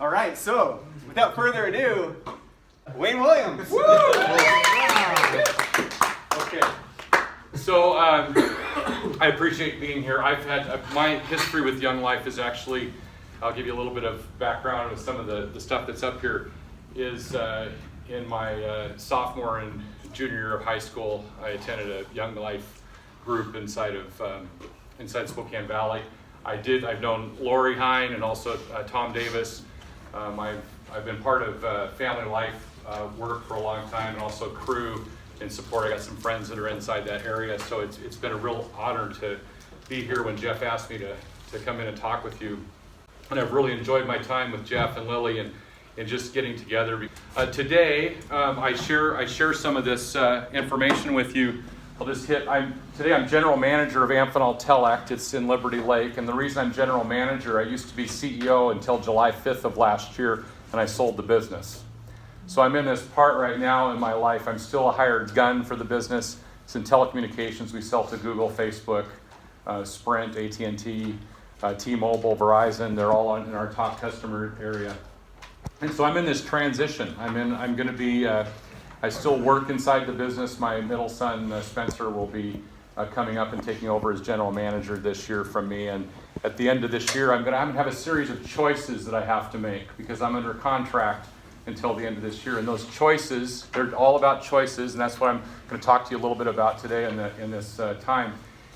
All right, so without further ado, Wayne Williams. Woo! Okay. So I appreciate being here. I've had my history with Young Life is actually, I'll give you a little bit of background with some of the stuff that's up here, is in my sophomore and junior year of high school, I attended a Young Life group inside Spokane Valley. I've known Lori Hine and also Tom Davis. I've been part of Family Life work for a long time, and also Crew in support. I got some friends that are inside that area, so it's been a real honor to be here when Jeff asked me to come in and talk with you. And I've really enjoyed my time with Jeff and Lily and just getting together. Today, I share some of this information with you. I'll just hit. Today I'm general manager of Amphenol-Telect. It's in Liberty Lake, and the reason I'm general manager, I used to be CEO until July 5th of last year, and I sold the business. So I'm in this part right now in my life. I'm still a hired gun for the business. It's in telecommunications. We sell to Google, Facebook, Sprint, AT&T, T-Mobile, Verizon. They're all in our top customer area. And so I'm in this transition. I'm going to be. I still work inside the business. My middle son, Spencer, will be coming up and taking over as general manager this year from me. And at the end of this year, I'm going to have a series of choices that I have to make because I'm under contract until the end of this year. And those choices, they're all about choices, and that's what I'm going to talk to you a little bit about today in this time,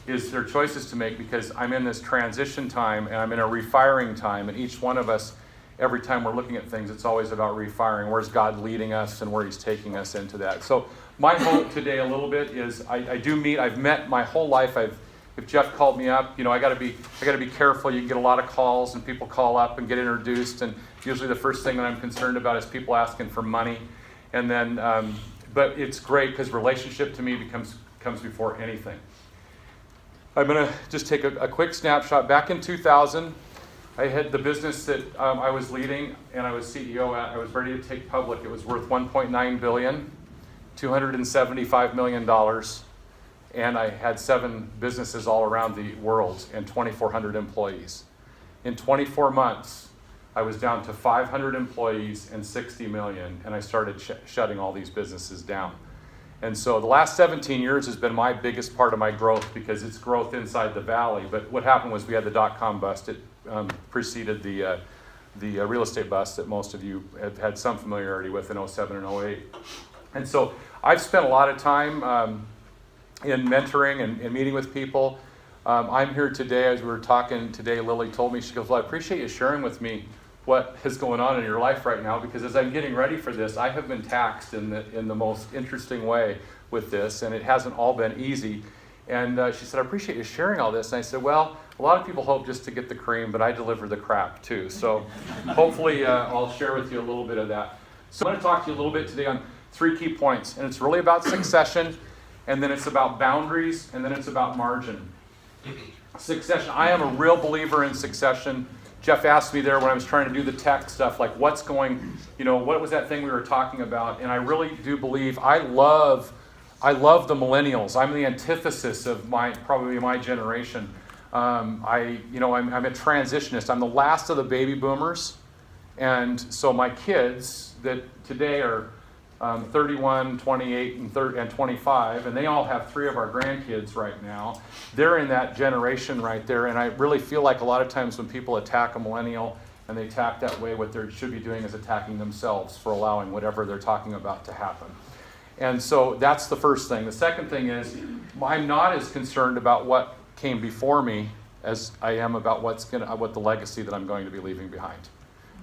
is there are choices to make because I'm in this transition time and I'm in a refiring time, and each one of us, every time we're looking at things, it's always about refiring. Where's God leading us and where He's taking us into that? So my hope today a little bit is I've met my whole life. If Jeff called me up, I got to be careful. You can get a lot of calls and people call up and get introduced, and usually the first thing that I'm concerned about is people asking for money. And then, but it's great because relationship to me comes before anything. I'm going to just take a quick snapshot. Back in 2000, I had the business that I was leading and I was CEO at. I was ready to take public. It was worth $1.9 billion, $275 million, and I had 7 businesses all around the world and 2,400 employees. In 24 months, I was down to 500 employees and 60 million, and I started shutting all these businesses down. And so the last 17 years has been my biggest part of my growth because it's growth inside the valley. But what happened was we had the dot-com bust. It preceded the real estate bust that most of you have had some familiarity with in 07 and 08. And so I've spent a lot of time in mentoring and meeting with people. I'm here today, as we were talking today, Lily told me, she goes, well, I appreciate you sharing with me what is going on in your life right now, because as I'm getting ready for this, I have been taxed in the most interesting way with this, and it hasn't all been easy. And she said, I appreciate you sharing all this. And I said, well, a lot of people hope just to get the cream, but I deliver the crap too. So hopefully I'll share with you a little bit of that. So I'm going to talk to you a little bit today on 3 key points, and it's really about succession, and then it's about boundaries, and then it's about margin. Succession, I am a real believer in succession. Jeff asked me there when I was trying to do the tech stuff, like what was that thing we were talking about? And I really do believe, I love the millennials. I'm the antithesis of probably my generation. I'm a transitionist. I'm the last of the baby boomers. And so my kids that today are 31, 28, and 25, and they all have 3 of our grandkids right now. They're in that generation right there, and I really feel like a lot of times when people attack a millennial and they attack that way, what they should be doing is attacking themselves for allowing whatever they're talking about to happen. And so that's the first thing. The second thing is I'm not as concerned about what came before me as I am about what the legacy that I'm going to be leaving behind.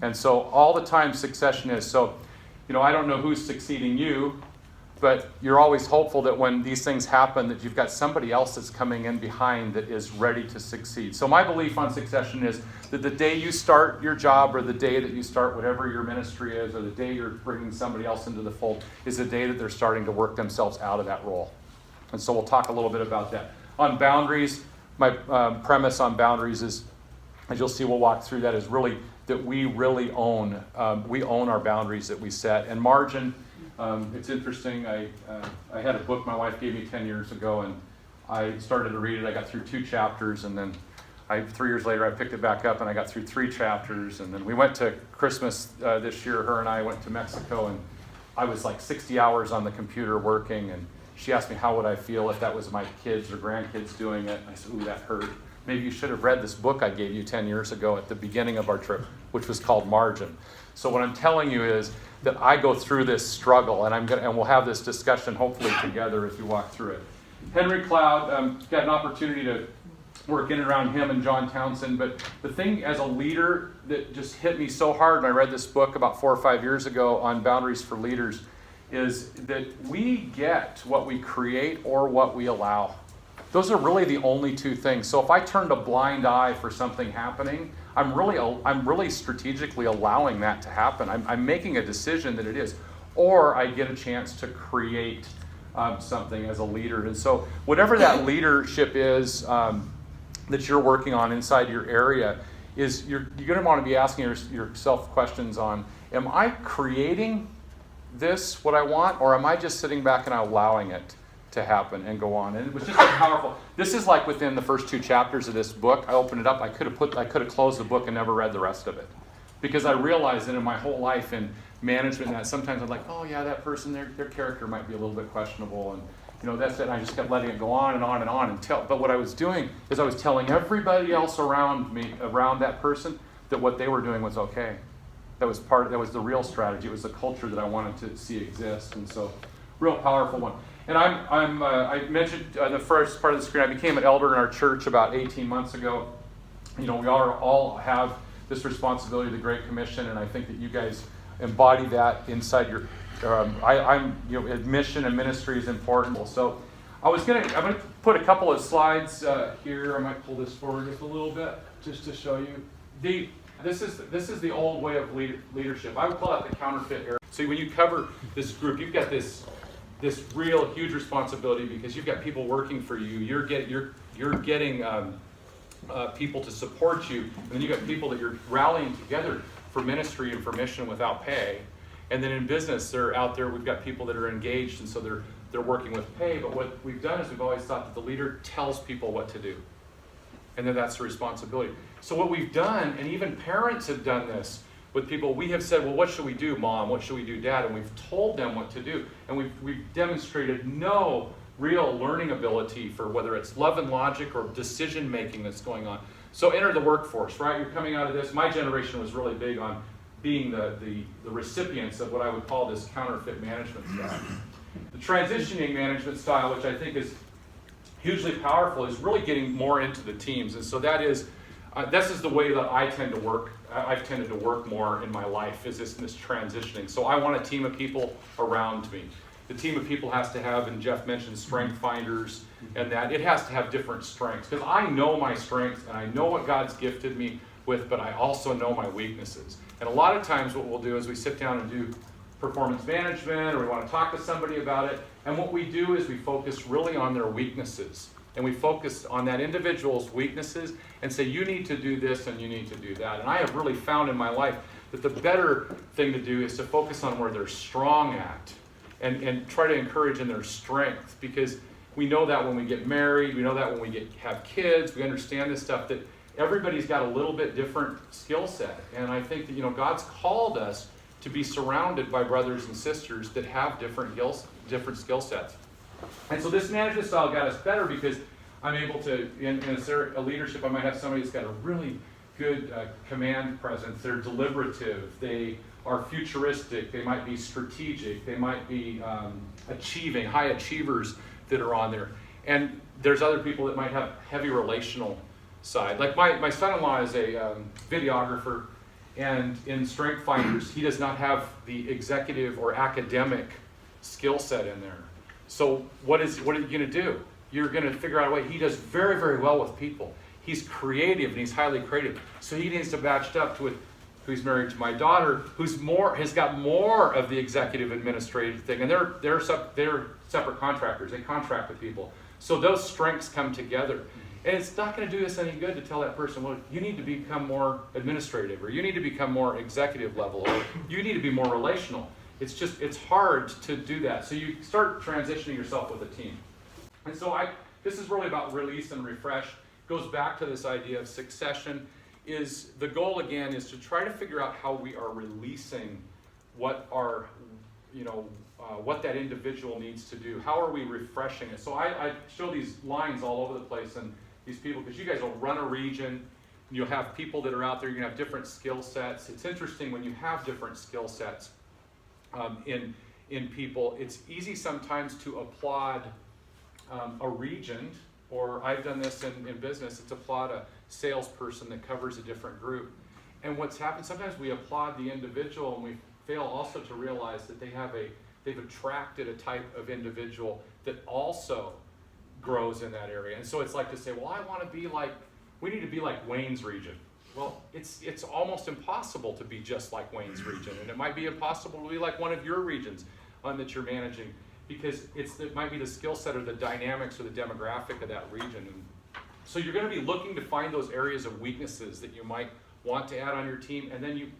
And so all the time succession is, I don't know who's succeeding you, but you're always hopeful that when these things happen that you've got somebody else that's coming in behind that is ready to succeed. So my belief on succession is that the day you start your job or the day that you start whatever your ministry is or the day you're bringing somebody else into the fold is the day that they're starting to work themselves out of that role. And so we'll talk a little bit about that. On boundaries, my premise on boundaries is, as you'll see, we'll walk through that, is really that we really own. We own our boundaries that we set. And margin, it's interesting. I had a book my wife gave me 10 years ago, and I started to read it. I got through 2 chapters, and then 3 years later, I picked it back up and I got through 3 chapters. And then we went to Christmas this year. Her and I went to Mexico, and I was like 60 hours on the computer working. And she asked me how would I feel if that was my kids or grandkids doing it. And I said, ooh, that hurt. Maybe you should have read this book I gave you 10 years ago at the beginning of our trip, which was called Margin. So what I'm telling you is that I go through this struggle, and we'll have this discussion hopefully together as we walk through it. Henry Cloud, got an opportunity to work in and around him and John Townsend, but the thing as a leader that just hit me so hard, and I read this book about 4 or 5 years ago on Boundaries for Leaders, is that we get what we create or what we allow. Those are really the only 2 things. So if I turned a blind eye for something happening, I'm really strategically allowing that to happen. I'm making a decision that it is. Or I get a chance to create something as a leader. And so whatever that leadership is that you're working on inside your area, is you're going to want to be asking yourself questions on, am I creating this, what I want, or am I just sitting back and allowing it to happen and go on? And it was just powerful. This is like within the first 2 chapters of this book. I opened it up. I could have closed the book and never read the rest of it, because I realized that in my whole life in management that sometimes I'm like, oh yeah, that person, their character might be a little bit questionable, and that's it. And I just kept letting it go on and on and on but what I was doing is I was telling everybody else around me, around that person, that what they were doing was okay. That was the real strategy. It was the culture that I wanted to see exist, and so real powerful one. And I mentioned the first part of the screen, I became an elder in our church about 18 months ago. We all have this responsibility of the Great Commission, and I think that you guys embody that inside your. Mission and ministry is important. So I'm gonna put a couple of slides here. I might pull this forward just a little bit just to show you. This is the old way of leadership. I would call it the counterfeit era. So when you cover this group, you've got this real huge responsibility, because you've got people working for you. You're getting people to support you, and then you've got people that you're rallying together for ministry and for mission without pay. And then in business, they're out there. We've got people that are engaged, and so they're working with pay. But what we've done is we've always thought that the leader tells people what to do, and then that's the responsibility. So what we've done, and even parents have done this with people, we have said, well, what should we do, Mom? What should we do, Dad? And we've told them what to do. And we've demonstrated no real learning ability for whether it's love and logic or decision making that's going on. So enter the workforce, right? You're coming out of this. My generation was really big on being the recipients of what I would call this counterfeit management style. The transitioning management style, which I think is hugely powerful, is really getting more into the teams. And so this is the way that I tend to work. I've tended to work more in my life, is this transitioning. So I want a team of people around me. The team of people has to have, and Jeff mentioned strength finders, and that it has to have different strengths. Because I know my strengths, and I know what God's gifted me with, but I also know my weaknesses. And a lot of times what we'll do is we sit down and do performance management, or we want to talk to somebody about it, and what we do is we focus really on their weaknesses. And we focus on that individual's weaknesses and say, you need to do this and you need to do that. And I have really found in my life that the better thing to do is to focus on where they're strong at and try to encourage in their strength, because we know that when we get married, we know that when we have kids, we understand this stuff, that everybody's got a little bit different skill set. And I think that God's called us to be surrounded by brothers and sisters that have different skill sets. And so this management style got us better because I'm able to, in a leadership, I might have somebody that's got a really good command presence. They're deliberative. They are futuristic. They might be strategic. They might be achieving, high achievers that are on there. And there's other people that might have heavy relational side. Like my son-in-law is a videographer, and in Strength Finders, he does not have the executive or academic skill set in there. So what are you going to do? You're going to figure out a way. He does very, very well with people. He's creative and he's highly creative. So he needs to match up to who's married to my daughter, has got more of the executive administrative thing. And they're separate contractors. They contract with people. So those strengths come together. And it's not going to do us any good to tell that person, well, you need to become more administrative, or you need to become more executive level, or you need to be more relational. It's hard to do that. So you start transitioning yourself with a team. And so this is really about release and refresh. goes back to this idea of succession. Is the goal again is to try to figure out how we are releasing what our, what that individual needs to do. How are we refreshing it? So I show these lines all over the place, and these people, because you guys will run a region, you'll have people that are out there, you're gonna have different skill sets. It's interesting when you have different skill sets in people, it's easy sometimes to applaud a region, or I've done this in business, it's applaud a salesperson that covers a different group. And what's happened, sometimes we applaud the individual and we fail also to realize that they've attracted a type of individual that also grows in that area. And so it's like to say, well, I want to be like, we need to be like Wayne's region. Well, it's almost impossible to be just like Wayne's region, and it might be impossible to be like one of your regions that you're managing, because it might be the skill set or the dynamics or the demographic of that region. And so you're going to be looking to find those areas of weaknesses that you might want to add on your team, and then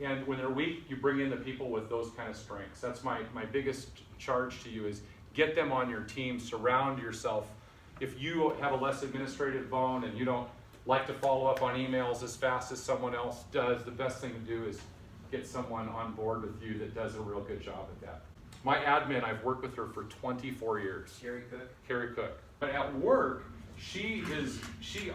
and when they're weak, you bring in the people with those kind of strengths. That's my biggest charge to you, is get them on your team, surround yourself. If you have a less administrative bone and you don't like to follow up on emails as fast as someone else does, the best thing to do is get someone on board with you that does a real good job at that. My admin, I've worked with her for 24 years. Carrie Cook. But at work, she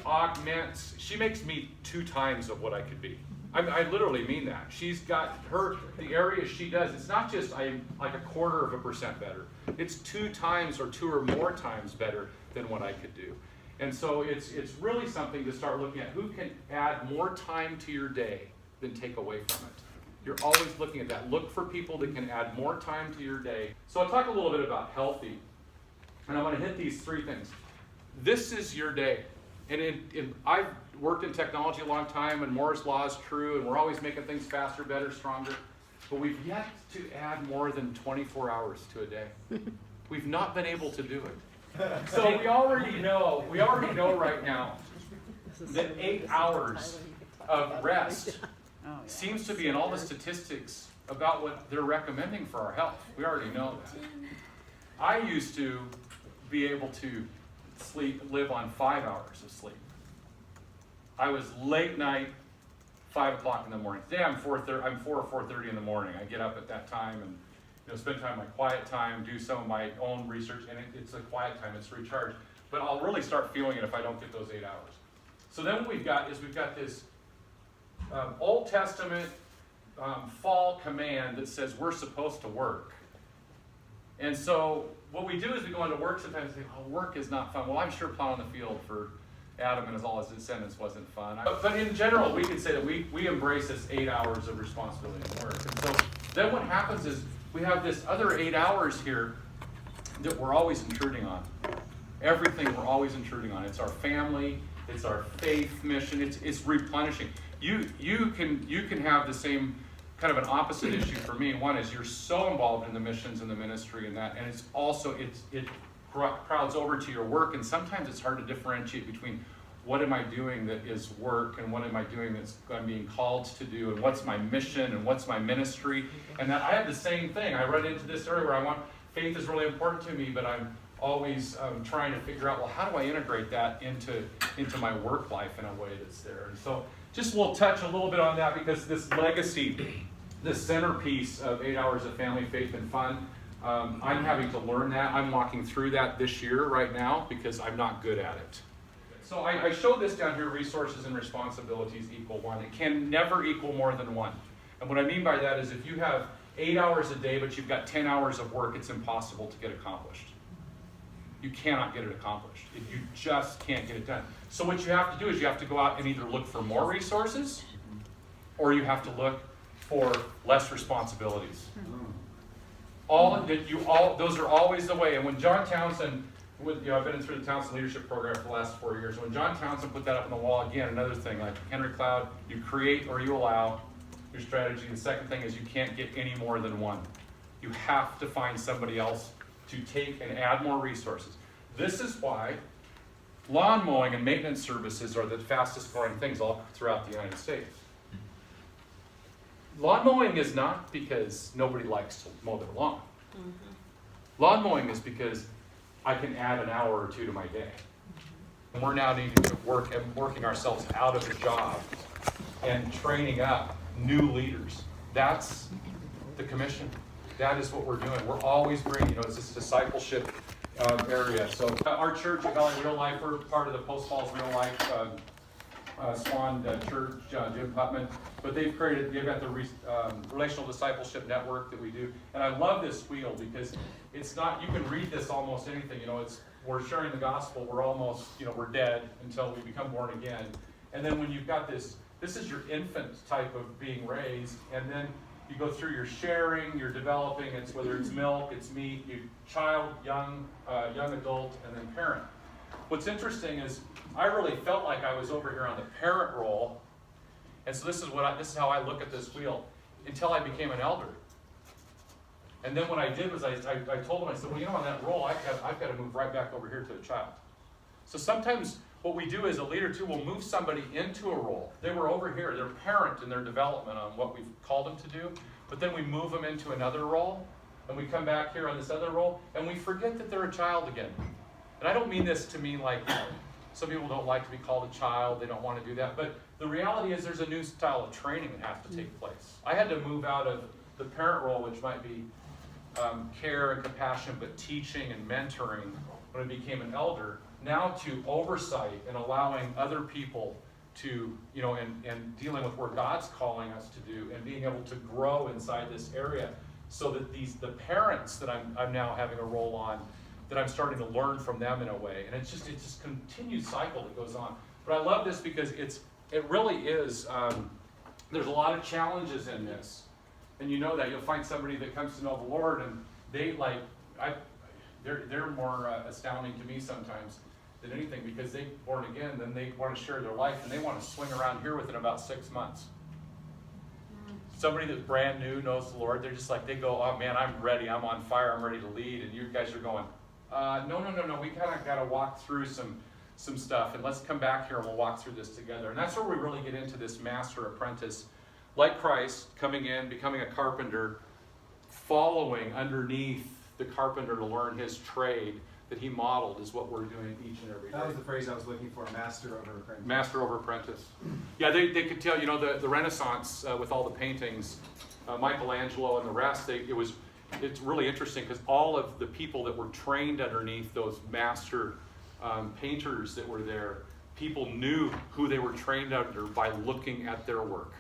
augments, she makes me 2 times of what I could be. I literally mean that. She's got the areas she does, it's not just I'm like a 0.25% better. It's 2 times or 2 or more times better than what I could do. And so it's really something to start looking at. Who can add more time to your day than take away from it? You're always looking at that. Look for people that can add more time to your day. So I'll talk a little bit about healthy. And I want to hit these 3 things. This is your day. And I've worked in technology a long time, and Moore's Law is true, and we're always making things faster, better, stronger. But we've yet to add more than 24 hours to a day. We've not been able to do it. So we already know right now that 8 hours of rest seems to be in all the statistics about what they're recommending for our health. We already know that. I used to be able to live on 5 hours of sleep. I was late night, 5 o'clock in the morning. Today I'm 4 or 4:30 in the morning. I get up at that time and spend time in my quiet time, do some of my own research, and it's a quiet time, it's recharge. But I'll really start feeling it if I don't get those 8 hours. So then what we've got this Old Testament fall command that says we're supposed to work. And so what we do is we go into work sometimes and say, oh, work is not fun. Well, I'm sure plowing the field for Adam and all his descendants wasn't fun. But in general, we can say that we embrace this 8 hours of responsibility and work. And so then what happens is we have this other 8 hours here that we're always intruding on. Everything we're always intruding on. It's our family, it's our faith mission, it's replenishing. You can have the same kind of an opposite issue for me. One is you're so involved in the missions and the ministry and that, and it's also it crowds over to your work, and sometimes it's hard to differentiate between what am I doing that is work and what am I doing that's I'm being called to do, and what's my mission and what's my ministry. And that I have the same thing. I run into this area where faith is really important to me, but I'm always trying to figure out, well, how do I integrate that into my work life in a way that's there? And so just we'll touch a little bit on that, because this legacy, this centerpiece of 8 hours of family, faith, and fun, I'm having to learn that. I'm walking through that this year right now because I'm not good at it. So I show this down here, resources and responsibilities equal 1. It can never equal more than 1. And what I mean by that is if you have 8 hours a day, but you've got 10 hours of work, it's impossible to get accomplished. You cannot get it accomplished. You just can't get it done. So what you have to do is you have to go out and either look for more resources, or you have to look for less responsibilities. Those are always the way. And when John Townsend, I've been through the Townsend Leadership Program for the last 4 years. When John Townsend put that up on the wall, again, another thing, like Henry Cloud, you create or you allow your strategy. The second thing is you can't get any more than 1. You have to find somebody else to take and add more resources. This is why lawn mowing and maintenance services are the fastest growing things all throughout the United States. Lawn mowing is not because nobody likes to mow their lawn. Lawn mowing is because I can add an hour or 2 to my day. We're now needing to work and working ourselves out of the job and training up new leaders. That's the commission. That is what we're doing. We're always bringing, it's this discipleship area. So our church at Valley Real Life, we're part of the Post Falls Real Life Swan Church, Jim Putman, but they've got the Relational Discipleship Network that we do. And I love this wheel because it's not, you can read this almost anything, we're sharing the gospel, we're almost, we're dead until we become born again. And then when you've got this is your infant type of being raised, and then you go through your sharing, you're developing, it's whether it's milk, it's meat, child, young adult, and then parent. What's interesting is I really felt like I was over here on the parent role, and so this is how I look at this wheel until I became an elder. And then what I did was I told him, I said, well, on that role, I've got to move right back over here to a child. So sometimes what we do as a leader too, we'll move somebody into a role. They were over here, they're parent in their development on what we've called them to do, but then we move them into another role, and we come back here on this other role, and we forget that they're a child again. And I don't mean this to mean like, some people don't like to be called a child, they don't want to do that, but the reality is there's a new style of training that has to take place. I had to move out of the parent role, which might be care and compassion, but teaching and mentoring when I became an elder, now to oversight and allowing other people to, and dealing with where God's calling us to do and being able to grow inside this area so that the parents that I'm now having a role on, that I'm starting to learn from them in a way. And it's just a continued cycle that goes on. But I love this because it really is, there's a lot of challenges in this. And you know that. You'll find somebody that comes to know the Lord and they're more astounding to me sometimes than anything because they born again, then they want to share their life and they want to swing around here within about 6 months. Somebody that's brand new knows the Lord, they're just like, they go, oh man, I'm ready, I'm on fire, I'm ready to lead, and you guys are going, no, we kind of got to walk through some stuff, and let's come back here and we'll walk through this together. And that's where we really get into this master apprentice, like Christ, coming in, becoming a carpenter, following underneath the carpenter to learn his trade that he modeled is what we're doing each and every day. That was the phrase I was looking for, master over apprentice. Master over apprentice. Yeah, they could tell, the Renaissance with all the paintings, Michelangelo and the rest, it's really interesting because all of the people that were trained underneath those master painters that were there, people knew who they were trained under by looking at their work.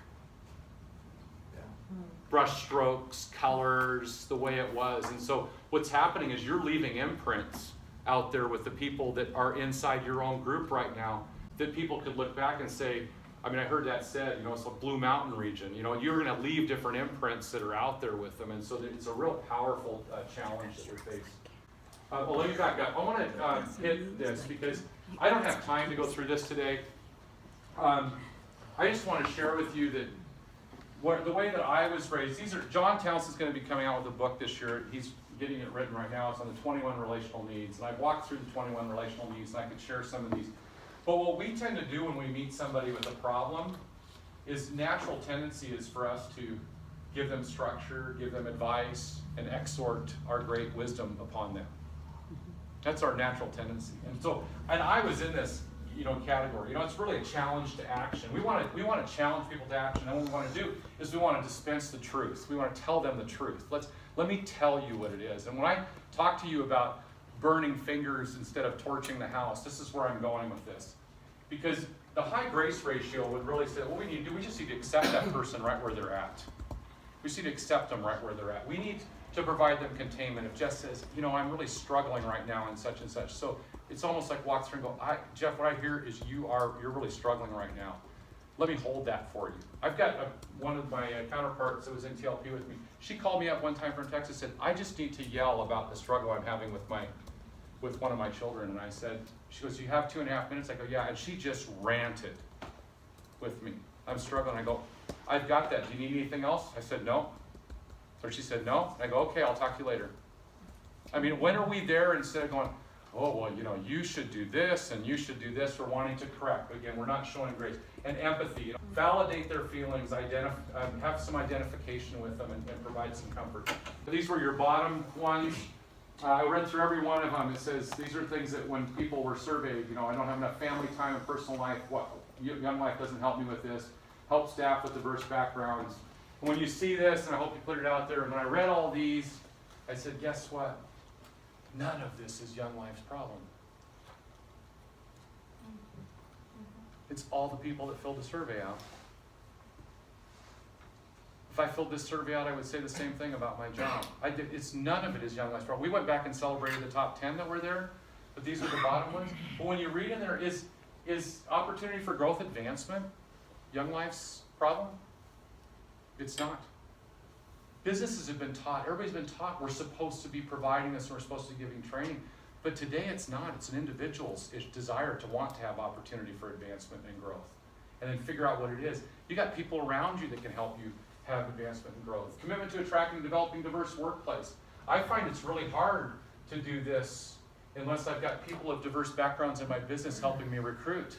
Brush strokes, colors, the way it was. And so what's happening is you're leaving imprints out there with the people that are inside your own group right now that people could look back and say, I heard that said, it's the Blue Mountain region. You're going to leave different imprints that are out there with them. And so it's a real powerful challenge that we face. Well, let me back up. I want to hit this because I don't have time to go through this today. I just want to share with you that the way that I was raised, John Townsend's going to be coming out with a book this year. He's getting it written right now. It's on the 21 relational needs. And I've walked through the 21 relational needs and I could share some of these. But what we tend to do when we meet somebody with a problem is natural tendency is for us to give them structure, give them advice, and exhort our great wisdom upon them. That's our natural tendency. And I was in this category. It's really a challenge to action. We want to challenge people to action. And what we want to do is we want to dispense the truth. We want to tell them the truth. Let me tell you what it is. And when I talk to you about burning fingers instead of torching the house, this is where I'm going with this. Because the high grace ratio would really say, what we need to do, we just need to accept that person right where they're at. We just need to accept them right where they're at. We need to provide them containment. If Jeff says, I'm really struggling right now and such and such. So it's almost like walk through and go, Jeff, what I hear is you're really struggling right now. Let me hold that for you. I've got one of my counterparts that was in TLP with me. She called me up one time from Texas and said, I just need to yell about the struggle I'm having with one of my children. And I said, she goes, you have 2.5 minutes? I go, yeah. And she just ranted with me. I'm struggling. I go, I've got that. Do you need anything else? I said, no. So she said, no. And I go, okay, I'll talk to you later. When are we there instead of going, oh, well, you should do this and you should do this. We're wanting to correct. But again, we're not showing grace. And empathy. Validate their feelings, have some identification with them, and provide some comfort. These were your bottom ones. I read through every one of them. It says these are things that when people were surveyed, I don't have enough family time and personal life. Young Life doesn't help me with this. Help staff with diverse backgrounds. And when you see this, and I hope you put it out there, and when I read all these, I said, guess what? None of this is Young Life's problem. It's all the people that filled the survey out. If I filled this survey out, I would say the same thing about my job. None of it is Young Life's problem. We went back and celebrated the top 10 that were there, but these are the bottom ones. But when you read in there, is opportunity for growth advancement Young Life's problem? It's not. Businesses have been taught, everybody's been taught we're supposed to be providing this and we're supposed to be giving training. But today it's not. It's an individual's desire to want to have opportunity for advancement and growth. And then figure out what it is. You got people around you that can help you have advancement and growth. Commitment to attracting and developing diverse workplace. I find it's really hard to do this unless I've got people of diverse backgrounds in my business helping me recruit.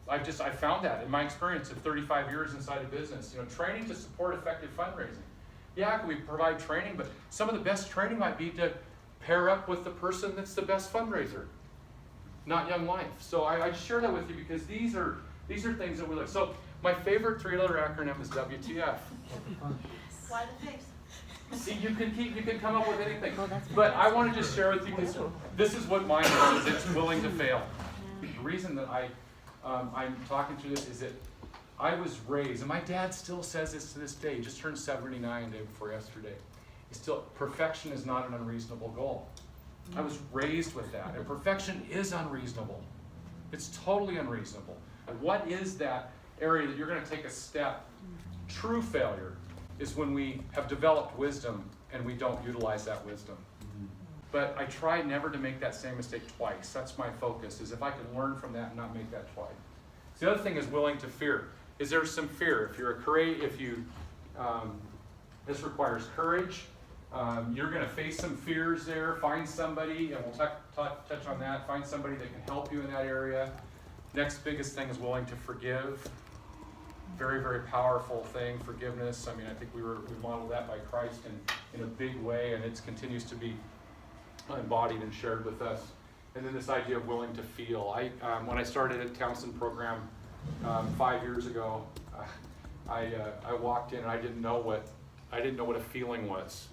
I found that in my experience of 35 years inside a business. Training to support effective fundraising. Yeah, we provide training, but some of the best training might be to pair up with the person that's the best fundraiser, not Young Life. So I share that with you because these are things that we like. So my favorite 3-letter acronym is WTF. Why the face? See, you can come up with anything. But I want to just share with you because this is what mine is. It's willing to fail. The reason that I'm talking through this is that I was raised, and my dad still says this to this day. He just turned 79 the day before yesterday. Perfection is not an unreasonable goal. I was raised with that, and perfection is unreasonable. It's totally unreasonable. And what is that area that you're going to take a step? True failure is when we have developed wisdom and we don't utilize that wisdom. But I try never to make that same mistake twice. That's my focus, is if I can learn from that and not make that twice. The other thing is willing to fear. Is there some fear? This requires courage. You're going to face some fears there. Find somebody, and we'll touch on that. Find somebody that can help you in that area. Next biggest thing is willing to forgive. Very, very powerful thing, forgiveness. I think we modeled that by Christ in a big way, and it continues to be embodied and shared with us. And then this idea of willing to feel. When I started a Townsend program 5 years ago, I walked in and I didn't know what a feeling was.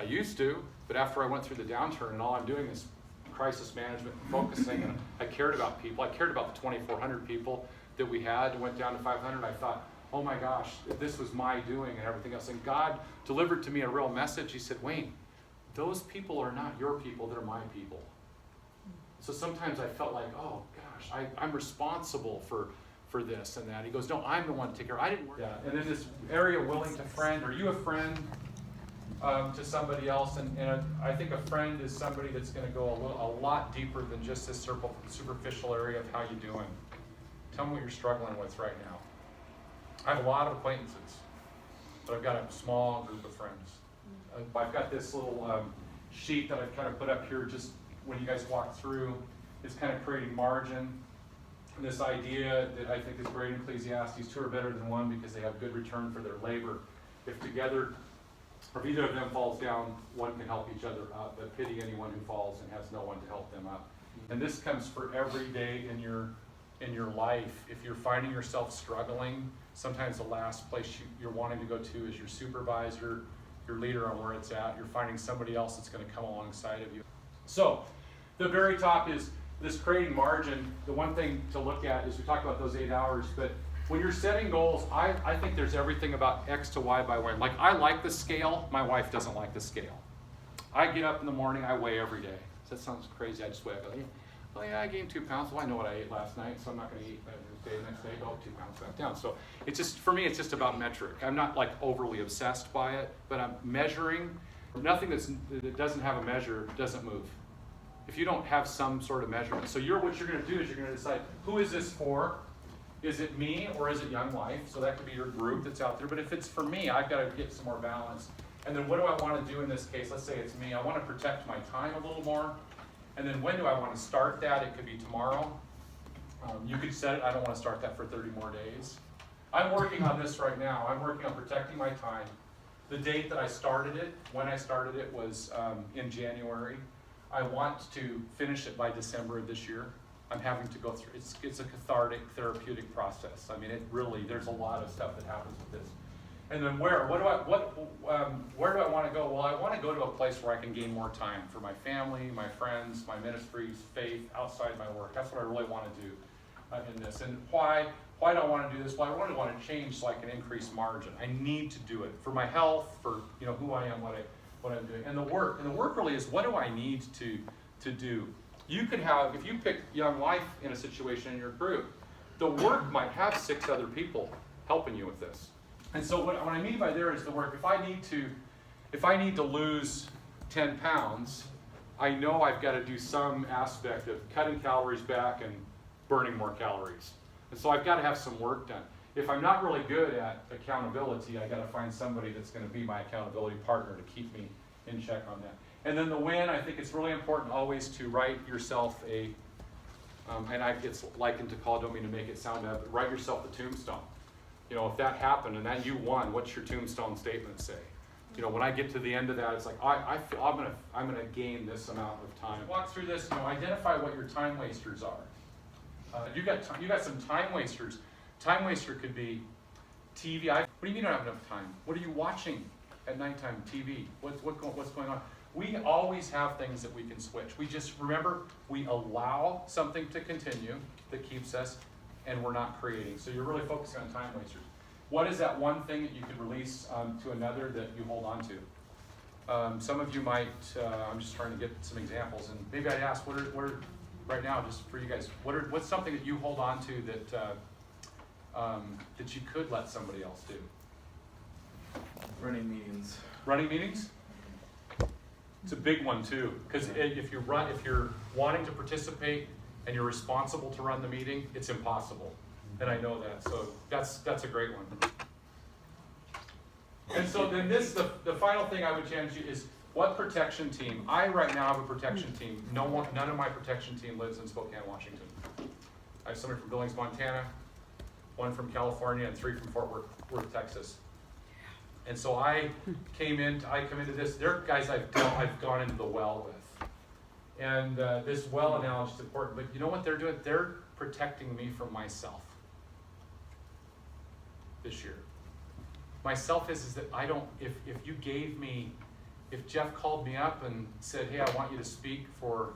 I used to, but after I went through the downturn and all I'm doing is crisis management and focusing, and I cared about people. I cared about the 2,400 people that we had. It went down to 500. I thought, oh my gosh, this was my doing and everything else. And God delivered to me a real message. He said, Wayne, those people are not your people, they're my people. So sometimes I felt like, oh gosh, I'm responsible for this and that. He goes, no, I'm the one to take care of it. I didn't work that. And then this area willing to friend. Are you a friend to somebody else? And I think a friend is somebody that's going to go a lot deeper than just this superficial area of how you doing. Tell me what you're struggling with right now. I have a lot of acquaintances, but I've got a small group of friends. I've got this little sheet that I've kind of put up here just when you guys walk through. It's kind of creating margin. And this idea that I think is great in Ecclesiastes, 2 are better than 1 because they have good return for their labor. If either of them falls down, one can help each other up, but pity anyone who falls and has no one to help them up. And this comes for every day in your life. If you're finding yourself struggling, sometimes the last place you're wanting to go to is your supervisor, your leader on where it's at. You're finding somebody else that's going to come alongside of you. So the very top is this creating margin. The one thing to look at is we talked about those 8 hours, but when you're setting goals, I think there's everything about X to Y by weighing. Like, I like the scale. My wife doesn't like the scale. I get up in the morning, I weigh every day. That sounds crazy. I just weigh. I go, oh yeah, I gained 2 pounds. Well, I know what I ate last night, so I'm not going to eat the next day. Oh, 2 pounds back down. So it's just, for me, it's just about metric. I'm not like overly obsessed by it, but I'm measuring. Nothing that doesn't have a measure doesn't move. If you don't have some sort of measurement. So what you're going to do is you're going to decide, who is this for? Is it me or is it Young Life? So that could be your group that's out there. But if it's for me, I've got to get some more balance. And then what do I want to do in this case? Let's say it's me. I want to protect my time a little more. And then when do I want to start that? It could be tomorrow. You could set it. I don't want to start that for 30 more days. I'm working on this right now. I'm working on protecting my time. The date that I started it, when I started it, was in January. I want to finish it by December of this year. I'm having to go through, it's a cathartic, therapeutic process. I mean, it really, there's a lot of stuff that happens with this. And then where do I want to go? Well, I want to go to a place where I can gain more time for my family, my friends, my ministries, faith, outside my work. That's what I really want to do in this. And why do I want to do this? Well, I really want to change so I can increase margin. I need to do it for my health, for who I am, what I'm doing. And the work really is, what do I need to do? You could have, if you pick Young Life in a situation in your group, the work might have 6 other people helping you with this. And so what I mean by there is the work. If I need to lose 10 pounds, I know I've got to do some aspect of cutting calories back and burning more calories. And so I've got to have some work done. If I'm not really good at accountability, I got to find somebody that's going to be my accountability partner to keep me in check on that. And then the win, I think it's really important always to write yourself it's likened to call, I don't mean to make it sound bad, but write yourself a tombstone. If that happened and that you won, what's your tombstone statement say? When I get to the end of that, it's like, I feel I'm gonna gain this amount of time. Walk through this, identify what your time wasters are. You got some time wasters. Time waster could be TV. What do you mean you don't have enough time? What are you watching at nighttime? TV. What's going on? We always have things that we can switch. We just remember we allow something to continue that keeps us, and we're not creating. So you're really focusing on time wasters. What is that one thing that you can release to another that you hold on to? Some of you might, I'm just trying to get some examples, and maybe I'd ask, what are right now, just for you guys, what's something that you hold on to that you could let somebody else do? Running meetings. Running meetings? It's a big one too, because if you're wanting to participate and you're responsible to run the meeting, it's impossible. And I know that, so that's a great one. And so then the final thing I would challenge you is, what protection team? I right now have a protection team. None of my protection team lives in Spokane, Washington. I have somebody from Billings, Montana, 1 from California, and 3 from Fort Worth, Texas. And so I come into this. They're guys I've gone into the well with. And this well analogy is important, but you know what they're doing? They're protecting me from myself this year. Myself is that I don't, if you gave me, if Jeff called me up and said, hey, I want you to speak for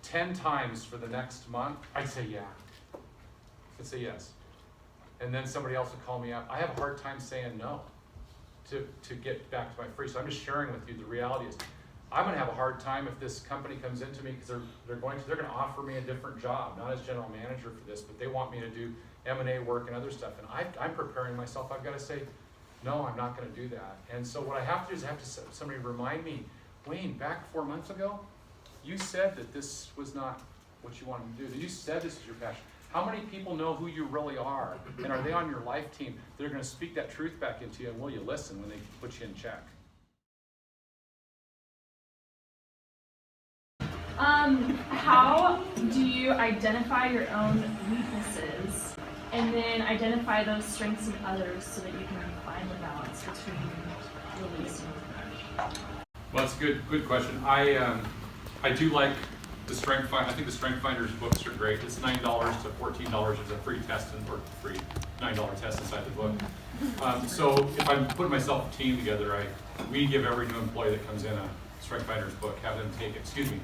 10 times for the next month, I'd say yeah. I'd say yes. And then somebody else would call me up. I have a hard time saying no to get back to my free. So I'm just sharing with you the reality is, I'm going to have a hard time if this company comes into me because they're going to offer me a different job, not as general manager for this, but they want me to do M&A work and other stuff. And I'm preparing myself. I've got to say, no, I'm not going to do that. And so what I have to do is somebody remind me, Wayne, back 4 months ago, you said that this was not what you wanted to do. You said this is your passion. How many people know who you really are? And are they on your life team? They're going to speak that truth back into you, and will you listen when they put you in check? How do you identify your own weaknesses and then identify those strengths in others so that you can find the balance between release and refresh? Well, that's a good question. I do like the Strength Finder. I think the Strength Finder's books are great. It's $9 to $14. There's a free test or free $9 test inside the book. So if I'm putting myself a team together, we give every new employee that comes in a Strength Finder's book, have them take it,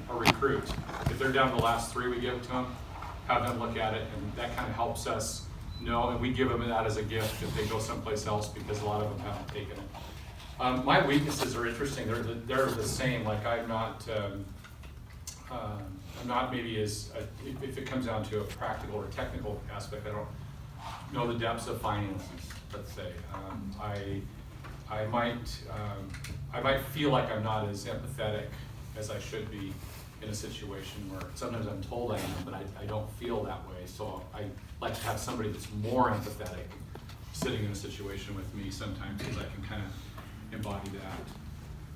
a recruit. If they're down to the last 3 we give it to them, have them look at it, and that kind of helps us know, and we give them that as a gift if they go someplace else, because a lot of them haven't taken it. My weaknesses are interesting. They're the same. Like I'm not maybe as, if it comes down to a practical or technical aspect, I don't know the depths of finances, let's say. I might feel like I'm not as empathetic as I should be in a situation where sometimes I'm told I am, but I don't feel that way. So I like to have somebody that's more empathetic sitting in a situation with me sometimes, because I can kind of embody that.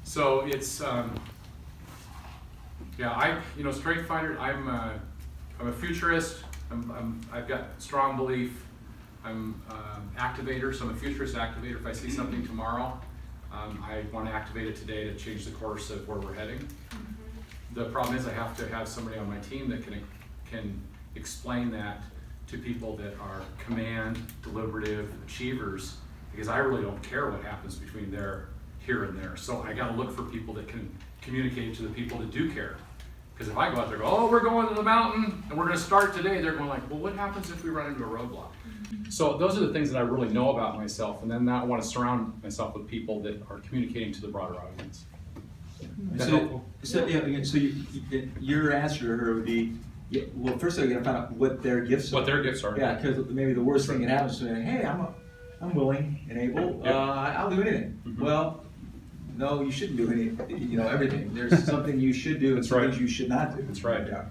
So it's, Strength Finder, I'm a futurist. I've got strong belief. I'm activator, so I'm a futurist activator. If I see something tomorrow, I want to activate it today to change the course of where we're heading. The problem is I have to have somebody on my team that can explain that to people that are command, deliberative achievers, because I really don't care what happens between here and there. So I got to look for people that can communicate to the people that do care. Because if I go out there and go, oh, we're going to the mountain and we're going to start today, they're going like, well, what happens if we run into a roadblock? So those are the things that I really know about myself, and then I want to surround myself with people that are communicating to the broader audience. Your answer to her would be, yeah, well, first of all, you got to find out what their gifts are. What their gifts are. Yeah, because maybe the worst thing that happens is, hey, I'm willing and able. I'll do anything. Mm-hmm. Well, no, you shouldn't do anything. Everything. There's something you should do and That's some right. things you should not do. That's right. Yeah.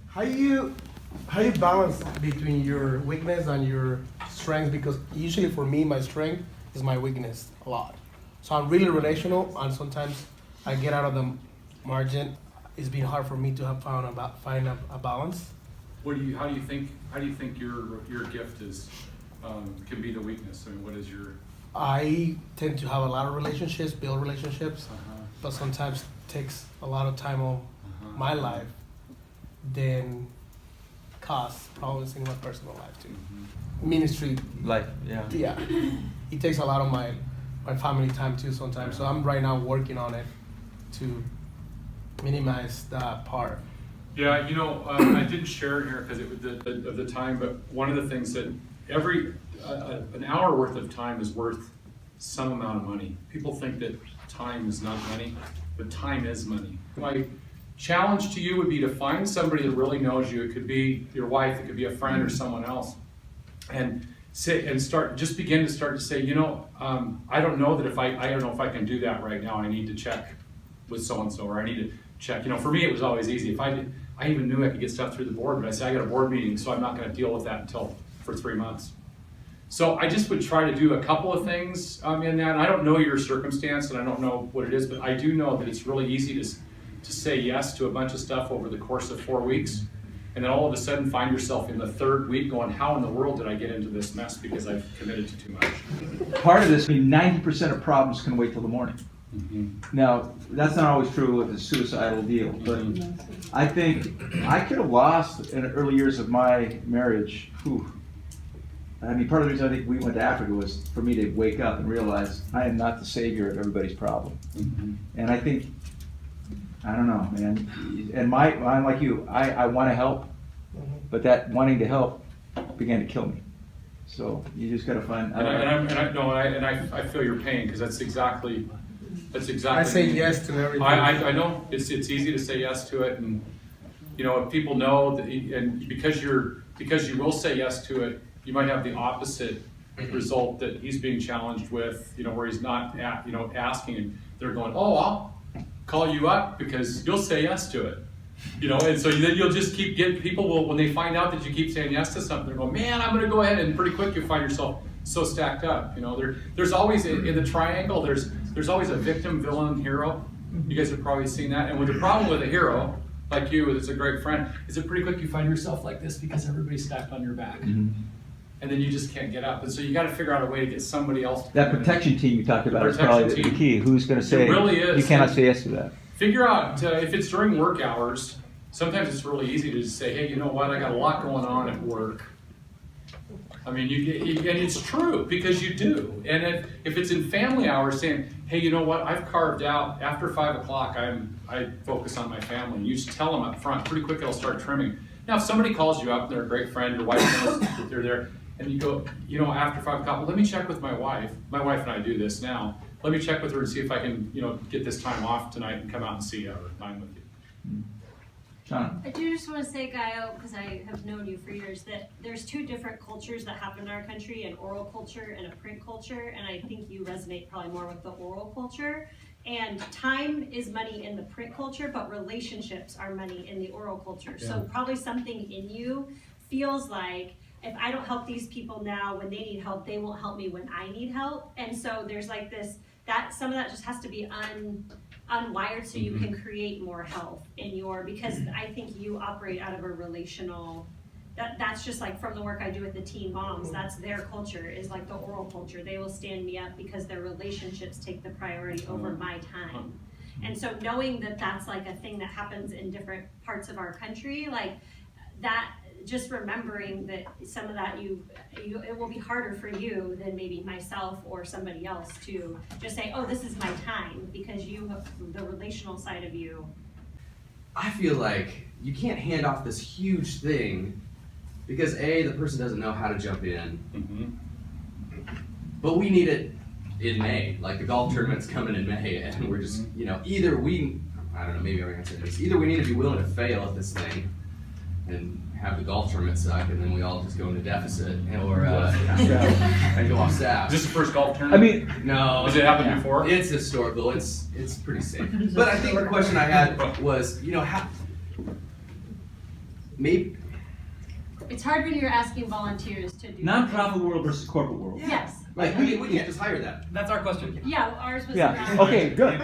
How you balance between your weakness and your strength? Because usually for me, my strength is my weakness a lot. So I'm really relational, and sometimes I get out of the margin. It's been hard for me to find a balance. How do you think your gift is can be the weakness? I mean, what is your? I tend to have a lot of relationships, build relationships, Uh-huh. but sometimes takes a lot of time of my life than cause problems in my personal life too. Ministry, Life, yeah. yeah, it takes a lot of my family time too sometimes. So I'm right now working on it to minimize that part. Yeah, I didn't share it here because it was of the time, but one of the things that an hour worth of time is worth some amount of money. People think that time is not money, but time is money. My challenge to you would be to find somebody that really knows you. It could be your wife, it could be a friend or someone else, and begin to say, I don't know that I don't know if I can do that right now. I need to check with so and so, or I need to check. For me, it was always easy. I even knew I could get stuff through the board, but I said I got a board meeting, so I'm not going to deal with that for 3 months. So I just would try to do a couple of things in that. And I don't know your circumstance, and I don't know what it is, but I do know that it's really easy to say yes to a bunch of stuff over the course of 4 weeks, and then all of a sudden find yourself in the third week going, how in the world did I get into this mess because I've committed to too much? Part of this, 90% of problems can wait till the morning. Mm-hmm. Now, that's not always true with a suicidal deal, but I think I could have lost in the early years of my marriage. Part of the reason I think we went to Africa was for me to wake up and realize I am not the savior of everybody's problem. Mm-hmm. And I think, I don't know, man. And I'm like you, I want to help, but that wanting to help began to kill me. So you just got to find. I feel your pain because that's exactly. I say yes to everything. I know it's easy to say yes to it, and if people know that, and because you will say yes to it, you might have the opposite result that he's being challenged with, where he's not asking, and they're going, oh, I'll call you up because you'll say yes to it, and so then you'll just keep getting people when they find out that you keep saying yes to something, they're going, man, I'm going to go ahead, and pretty quick you find yourself so stacked up. There's always in the triangle, there's always a victim, villain, hero. You guys have probably seen that. And with the problem with a hero, like you, that's a great friend, is it pretty quick you find yourself like this because everybody's stacked on your back. Mm-hmm. And then you just can't get up. And so you got to figure out a way to get somebody else to that protection team you talked about is probably the key. Who's going to say, really is. You cannot say yes to that. Figure out, if it's during work hours, sometimes it's really easy to just say, hey, you know what, I got a lot going on at work. And it's true, because you do. And if it's in family hours, saying, hey, you know what, I've carved out, after 5 o'clock, I focus on my family. And you just tell them up front, pretty quick it'll start trimming. Now, if somebody calls you up, and they're a great friend, your wife knows that they're there, and you go, after 5 o'clock, well, let me check with my wife. My wife and I do this now. Let me check with her and see if I can, get this time off tonight and come out and see you or dine with you. John? I do just want to say, Gaio, because I have known you for years, that there's two different cultures that happen in our country, an oral culture and a print culture, and I think you resonate probably more with the oral culture. And time is money in the print culture, but relationships are money in the oral culture. Yeah. So probably something in you feels like, if I don't help these people now when they need help, they won't help me when I need help. And so there's like this, that some of that just has to be unwired so you can create more health in because I think you operate out of a relational that's just like from the work I do with the teen moms, that's their culture, is like the oral culture. They will stand me up because their relationships take the priority over my time. And so knowing that that's like a thing that happens in different parts of our country, like that, just remembering that some of that it will be harder for you than maybe myself or somebody else to just say, oh, this is my time, because you have the relational side of you. I feel like you can't hand off this huge thing because A, the person doesn't know how to jump in, but we need it in May. Like the golf tournament's coming in May, and we're just, either I don't know, maybe our answer is either we need to be willing to fail at this thing and have the golf tournament suck, and then we all just go into deficit, or and go off staff. Is this the first golf tournament? No. Has it happened before? It's historical. It's pretty safe. But I think the question I had was, how maybe It's hard when you're asking volunteers to do Nonprofit world versus corporate world. Yes. like we can't just hire them. That's our question. Yeah, ours was Yeah, around. okay, good.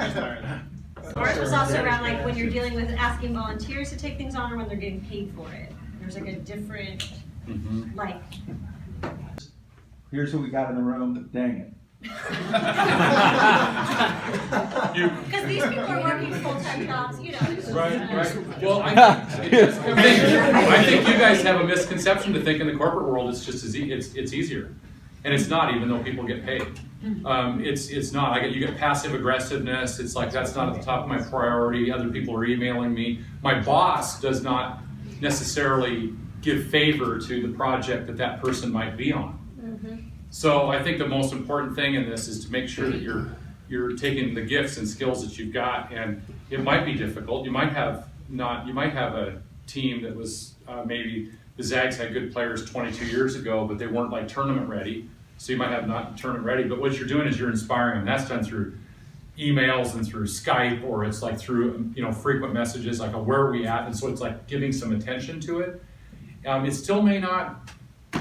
Ours was also around like when you're dealing with asking volunteers to take things on, or when they're getting paid for it. There's like a different, like. Here's what we got in the room, dang it. Because these people are working full-time jobs, it's Right. Well, I think you guys have a misconception to think in the corporate world it's just it's easier, and it's not. Even though people get paid, it's not. You get passive aggressiveness. It's like that's not at the top of my priority. Other people are emailing me. My boss does not necessarily give favor to the project that person might be on. So I think the most important thing in this is to make sure that you're taking the gifts and skills that you've got, and it might be difficult. You might have a team that was maybe the Zags had good players 22 years ago, but they weren't like tournament ready. So you might have not tournament ready, but what you're doing is you're inspiring them. That's done through emails and through Skype, or it's like through frequent messages like where are we at, and so it's like giving some attention to it. It still may not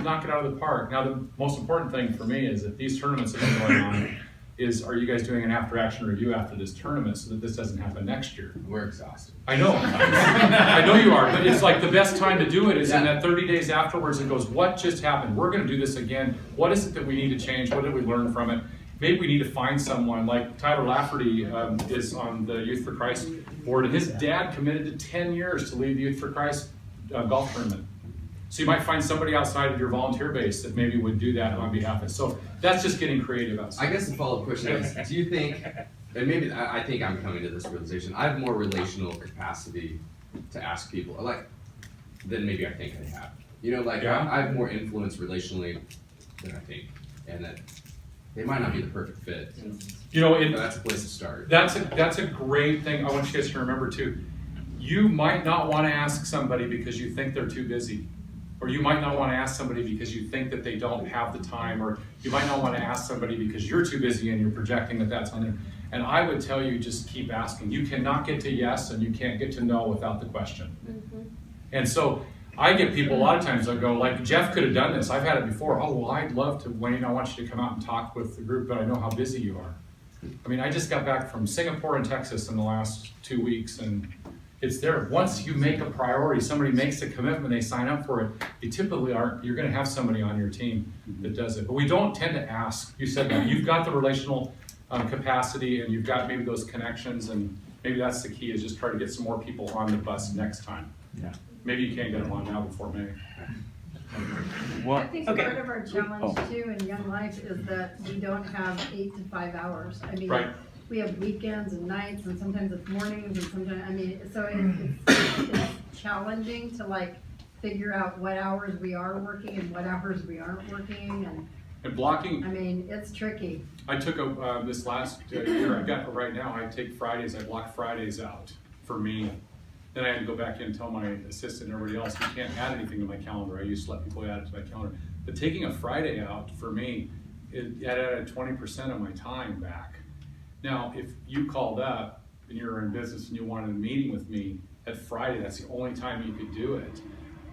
knock it out of the park. Now the most important thing for me is that these tournaments that are going on is, are you guys doing an after action review after this tournament so that this doesn't happen next year? We're exhausted. I know. I know you are, but it's like the best time to do it is in that 30 days afterwards. It goes, what just happened? We're going to do this again. What is it that we need to change? What did we learn from it? Maybe we need to find someone like Tyler Lafferty is on the Youth for Christ board, and his dad committed to 10 years to lead the Youth for Christ golf tournament. So you might find somebody outside of your volunteer base that maybe would do that on behalf of it. So that's just getting creative outside. I guess the follow-up question is, do you think, and maybe I think I'm coming to this realization, I have more relational capacity to ask people, than maybe I think I have. I have more influence relationally than I think, and that they might not be the perfect fit. But that's a place to start. That's a great thing. I want you guys to remember too. You might not want to ask somebody because you think they're too busy. Or you might not want to ask somebody because you think that they don't have the time, or you might not want to ask somebody because you're too busy and you're projecting that that's on there. And I would tell you, just keep asking. You cannot get to yes and you can't get to no without the question. And so I get people a lot of times, I go, like, Jeff could have done this. I've had it before. Oh, well, I'd love to, Wayne, I want you to come out and talk with the group, but I know how busy you are. I mean, I just got back from Singapore and Texas in the last 2 weeks, and it's there. Once you make a priority, somebody makes a commitment, they sign up for it, you typically you're going to have somebody on your team that does it. But we don't tend to ask. You said that. You've got the relational capacity, and you've got maybe those connections, and maybe that's the key, is just try to get some more people on the bus next time. Yeah. Maybe you can't get them on now before May. I think part of our challenge too in Young Life is that we don't have 8 to 5 hours. I mean, Right. we have weekends and nights, and sometimes it's mornings, and sometimes, so it's challenging to figure out what hours we are working and what hours we aren't working, And blocking, it's tricky. I took this last year, I've got right now, I take Fridays, I block Fridays out for me. Then I had to go back in and tell my assistant and everybody else, you can't add anything to my calendar. I used to let people add it to my calendar. But taking a Friday out for me, it added 20% of my time back. Now, if you called up and you're in business and you wanted a meeting with me at Friday, that's the only time you could do it.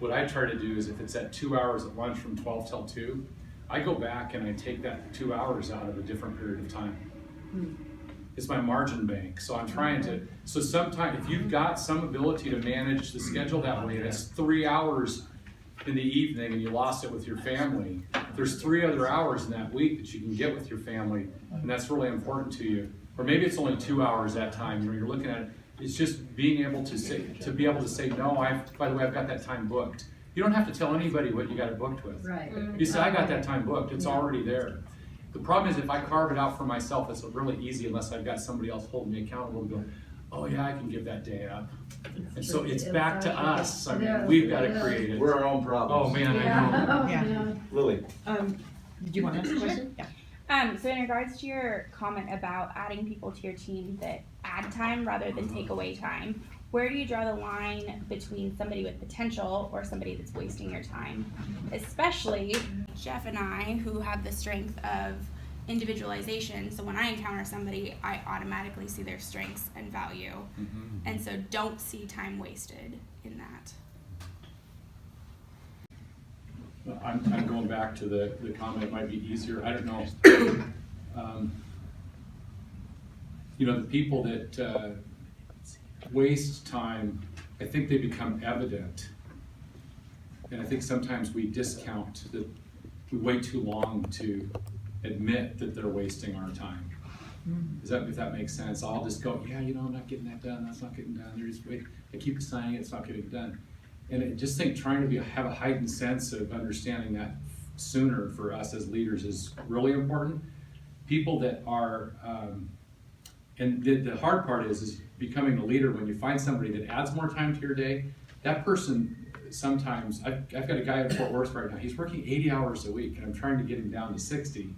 What I try to do is if it's at 2 hours at lunch from 12 till 2, I go back and I take that 2 hours out of a different period of time. It's my margin bank. So I'm trying to, sometimes if you've got some ability to manage the schedule that way, that's 3 hours in the evening and you lost it with your family, there's 3 other hours in that week that you can get with your family, and that's really important to you. Or maybe it's only 2 hours that time when you're looking at it. It's just being able to say, no, by the way, I've got that time booked. You don't have to tell anybody what you got it booked with. Right. You say, I got that time booked, it's already there. The problem is if I carve it out for myself, it's really easy unless I've got somebody else holding me accountable and going, oh yeah, I can give that day up. And so it's back to us. I mean, we've got to create it. We're our own problems. Oh man, I know. Yeah. Lily. Do you want to ask a question? Yeah. So in regards to your comment about adding people to your team that add time rather than take away time, where do you draw the line between somebody with potential or somebody that's wasting your time? Especially Jeff and I, who have the strength of individualization. So when I encounter somebody, I automatically see their strengths and value. And so don't see time wasted in that. I'm going back to the comment, it might be easier, I don't know. The people that waste time, I think they become evident. And I think sometimes we discount that we wait too long to admit that they're wasting our time. If that makes sense, I'll just go, yeah, I'm not getting that done, that's not getting done, they're just waiting. I keep assigning it, it's not getting done. And I just think trying to have a heightened sense of understanding that sooner for us as leaders is really important. People that are, and the hard part is becoming a leader when you find somebody that adds more time to your day. That person sometimes, I've got a guy in Fort Worth right now, he's working 80 hours a week and I'm trying to get him down to 60.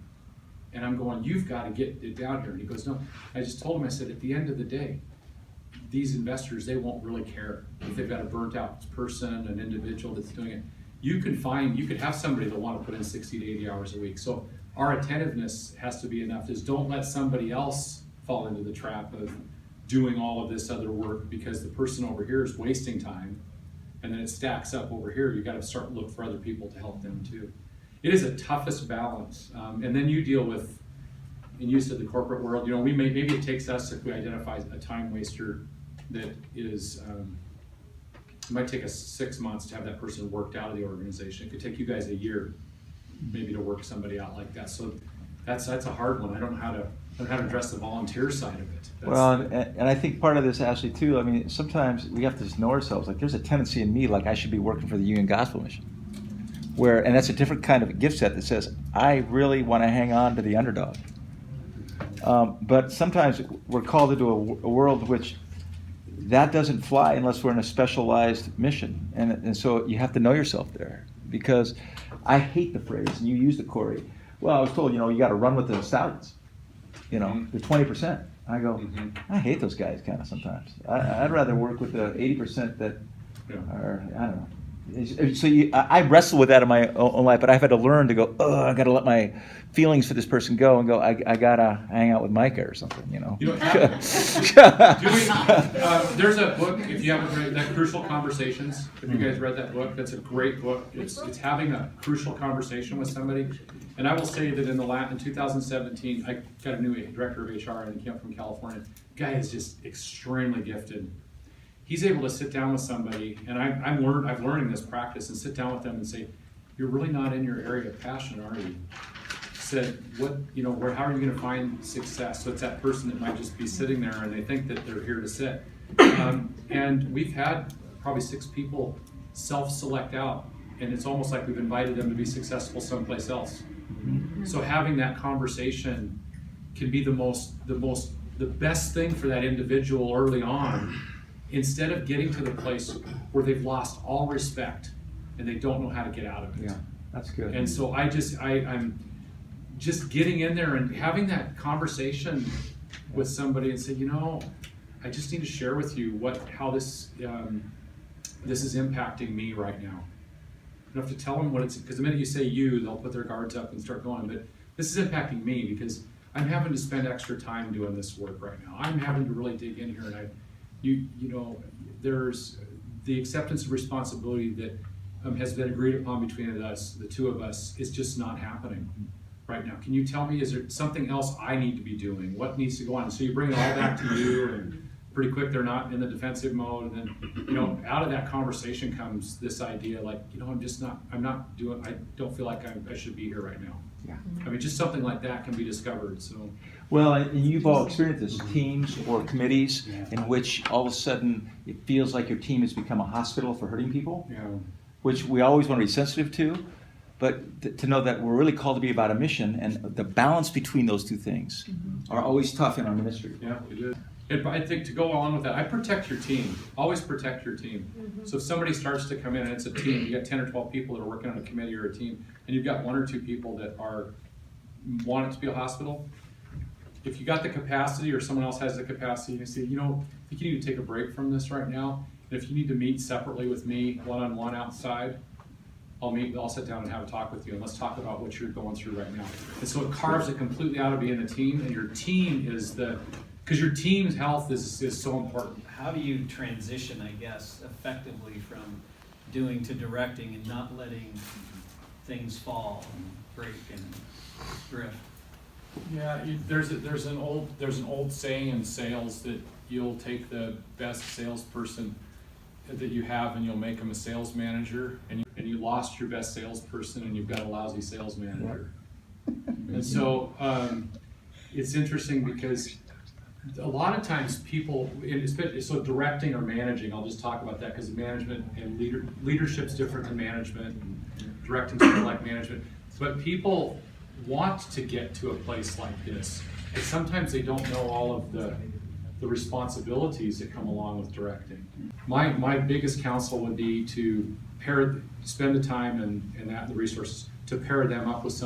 And I'm going, you've got to get it down here. And he goes, no, I just told him, I said, at the end of the day, these investors, they won't really care if they've got a burnt out person, an individual that's doing it. You could have somebody that want to put in 60 to 80 hours a week. So our attentiveness has to be enough. Is don't let somebody else fall into the trap of doing all of this other work because the person over here is wasting time and then it stacks up over here. You got to start to look for other people to help them too. It is a toughest balance. And then you deal with, and you said the corporate world, maybe it takes us, if we identify a time waster that is, it might take us 6 months to have that person worked out of the organization. It could take you guys a year maybe to work somebody out like that. So that's a hard one. I don't know how to address the volunteer side of it. Well, and I think part of this, Ashley, too, I mean, sometimes we have to just know ourselves. Like, there's a tendency in me, like I should be working for the Union Gospel Mission. And that's a different kind of a gift set that says, I really want to hang on to the underdog. But sometimes we're called into a world which that doesn't fly unless we're in a specialized mission. And so you have to know yourself there. Because I hate the phrase, and you used it, Corey. Well, I was told, you got to run with the stallions. The 20%. I go, I hate those guys kind of sometimes. I'd rather work with the 80% that are, I don't know. So I wrestle with that in my own life, but I've had to learn to go, I got to let my feelings for this person go and go, I got to hang out with Micah or something, There's a book, if you haven't read that, Crucial Conversations. If you guys read that book, that's a great book. It's having a crucial conversation with somebody. And I will say that in 2017, I got a new director of HR and he came from California. The guy is just extremely gifted. He's able to sit down with somebody, and I'm learning this practice, and sit down with them and say, you're really not in your area of passion, are you? Said, how are you going to find success? So it's that person that might just be sitting there and they think that they're here to sit. And we've had probably 6 people self-select out, and it's almost like we've invited them to be successful someplace else. So having that conversation can be the best thing for that individual early on, instead of getting to the place where they've lost all respect and they don't know how to get out of it. Yeah, that's good. And so I'm just getting in there and having that conversation with somebody and say, I just need to share with you how this is impacting me right now. You have to tell them what it's, because the minute you say you, they'll put their guards up and start going, but this is impacting me because I'm having to spend extra time doing this work right now. I'm having to really dig in here, and there's the acceptance of responsibility that has been agreed upon between us, the two of us, is just not happening right now. Can you tell me, is there something else I need to be doing? What needs to go on? So you bring it all back to you and pretty quick they're not in the defensive mode, and then out of that conversation comes this idea like, I don't feel like I should be here right now. Yeah. I mean, just something like that can be discovered. So Well, and you've all experienced this, teams or committees in which all of a sudden it feels like your team has become a hospital for hurting people, which we always want to be sensitive to, but to know that we're really called to be about a mission, and the balance between those two things are always tough in our ministry. yeah, it is. I think to go along with that, I protect your team. Always protect your team. So if somebody starts to come in and it's a team, you got 10 or 12 people that are working on a committee or a team, and you've got 1 or 2 people that want it to be a hospital. If you got the capacity or someone else has the capacity, you say, I think you need to take a break from this right now. And if you need to meet separately with me, one-on-one outside, I'll sit down and have a talk with you, and let's talk about what you're going through right now. And so it carves it completely out of being a team, and your team is because your team's health is so important. How do you transition, I guess, effectively from doing to directing and not letting things fall and break and drift? Yeah, there's an old saying in sales that you'll take the best salesperson that you have and you'll make them a sales manager, and you lost your best salesperson and you've got a lousy sales manager. And so it's interesting because a lot of times people, so directing or managing, I'll just talk about that because management and leadership's different than management, and directing's sort of like management. But people want to get to a place like this, and sometimes they don't know all of the responsibilities that come along with directing. My biggest counsel would be to spend the time and the resources to pair them up with some